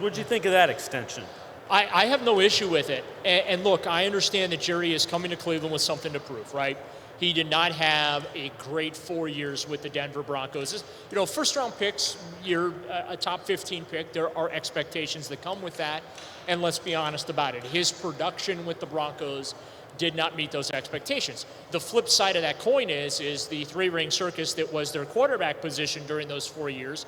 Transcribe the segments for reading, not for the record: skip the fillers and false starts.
What'd you think of that extension? I have no issue with it. And look, I understand that Jerry is coming to Cleveland with something to prove, right? He did not have a great 4 years with the Denver Broncos. First round picks, you're a top 15 pick. There are expectations that come with that. And let's be honest about it. His production with the Broncos did not meet those expectations. The flip side of that coin is the three-ring circus that was their quarterback position during those 4 years,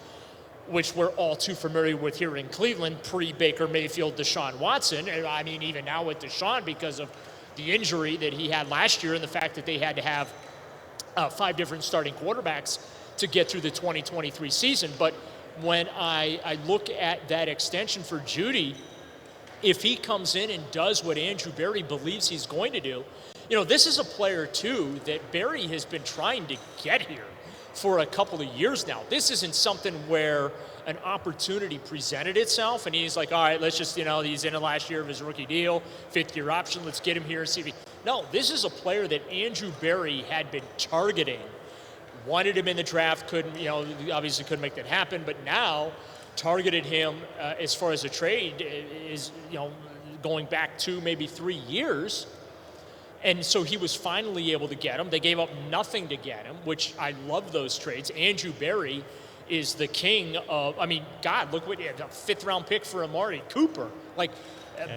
which we're all too familiar with here in Cleveland, pre-Baker Mayfield, Deshaun Watson. And I mean, even now with Deshaun, because of the injury that he had last year and the fact that they had to have 5 different starting quarterbacks to get through the 2023 season. But when I look at that extension for Jeudy, if he comes in and does what Andrew Berry believes he's going to do, this is a player, too, that Berry has been trying to get here for a couple of years now. This isn't something where an opportunity presented itself and he's like, all right, let's just, he's in the last year of his rookie deal, 5th-year option, let's get him here and see if he... No, this is a player that Andrew Berry had been targeting, wanted him in the draft, couldn't, obviously couldn't make that happen, but now targeted him as far as a trade is, going back 2, maybe 3 years. And so he was finally able to get him. They gave up nothing to get him, which I love those trades. Andrew Berry is the king of, God, look what he had, a 5th-round pick for Amari Cooper.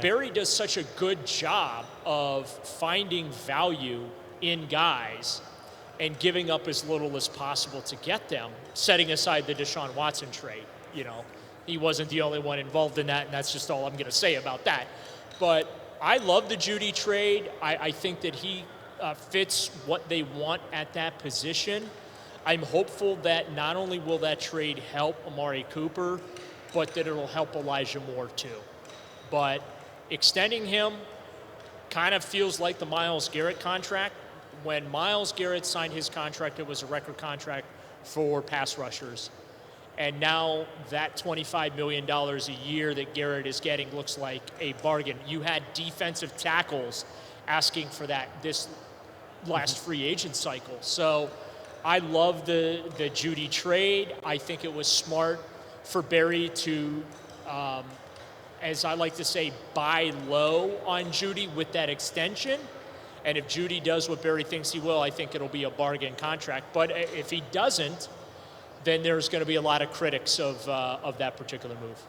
Berry does such a good job of finding value in guys and giving up as little as possible to get them, setting aside the Deshaun Watson trade. He wasn't the only one involved in that, and that's just all I'm going to say about that. But I love the Jeudy trade. I think that he fits what they want at that position. I'm hopeful that not only will that trade help Amari Cooper, but that it'll help Elijah Moore too. But extending him kind of feels like the Myles Garrett contract. When Myles Garrett signed his contract, it was a record contract for pass rushers. And now that $25 million a year that Garrett is getting looks like a bargain. You had defensive tackles asking for that this last free agent cycle. So I love the Jeudy trade. I think it was smart for Berry to, as I like to say, buy low on Jeudy with that extension. And if Jeudy does what Berry thinks he will, I think it'll be a bargain contract. But if he doesn't, then there's going to be a lot of critics of that particular move.